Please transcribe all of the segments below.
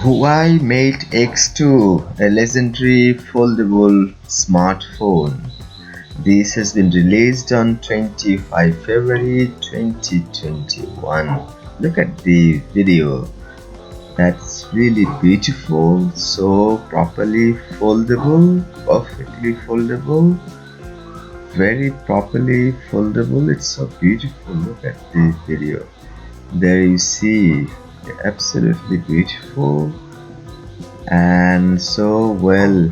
Huawei Mate X2, a legendary foldable smartphone. This has been released on 25 February 2021. Look at the video. That's really beautiful. So properly foldable, perfectly foldable, very properly foldable. It's so beautiful. Look at the video. There you see, absolutely beautiful and so well.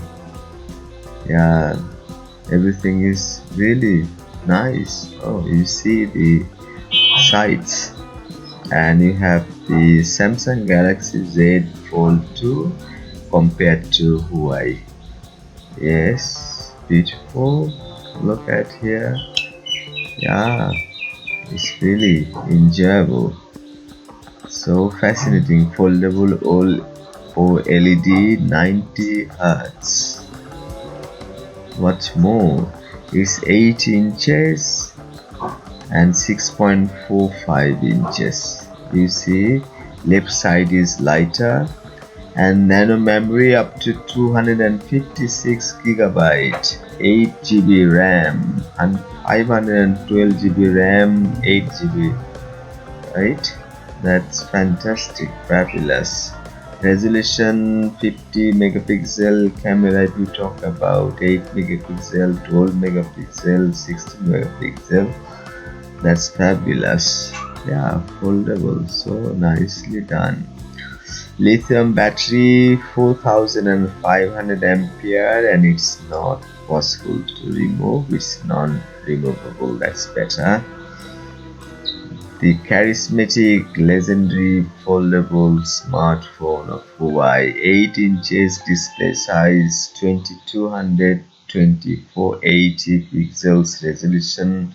Yeah, everything is really nice. Oh, you see the sides, and you have the Samsung Galaxy Z Fold 2 compared to Huawei. Yes, beautiful. Look at here. Yeah, it's really enjoyable. So fascinating. Foldable OLED 90 Hz. What's more, it's 8 inches and 6.45 inches. You see, left side is lighter, and nano memory up to 256 gigabyte, 8 GB RAM, and 512 GB RAM, 8 GB. Right? That's fantastic, fabulous. Resolution 50 megapixel camera. If you talk about 8 megapixel, 12 megapixel, 16 megapixel, that's fabulous. Yeah, foldable, so nicely done. Lithium battery, 4500 ampere, and it's not possible to remove. It's non-removable. That's better. The charismatic, legendary foldable smartphone of Huawei, 8 inches display size, 2200 2480 pixels resolution,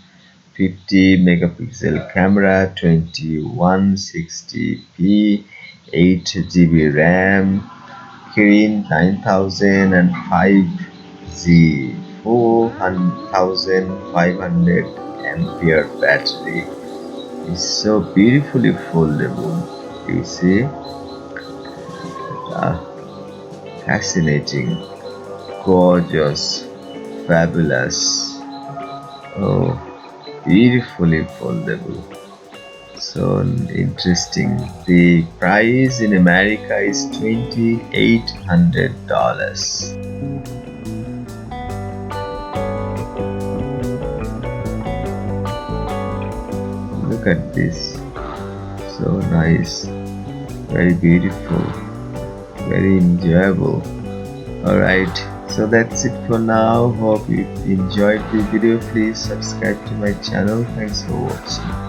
50 megapixel camera, 2160p, 8 GB RAM, Kirin 9005Z, 4500 ampere battery. It's so beautifully foldable. You see, fascinating, gorgeous, fabulous. Oh, beautifully foldable. So interesting. The price in America is $2,800. Look at this, so nice, very beautiful, very enjoyable. Alright, so that's it for now. Hope you enjoyed the video. Please subscribe to my channel. Thanks for watching.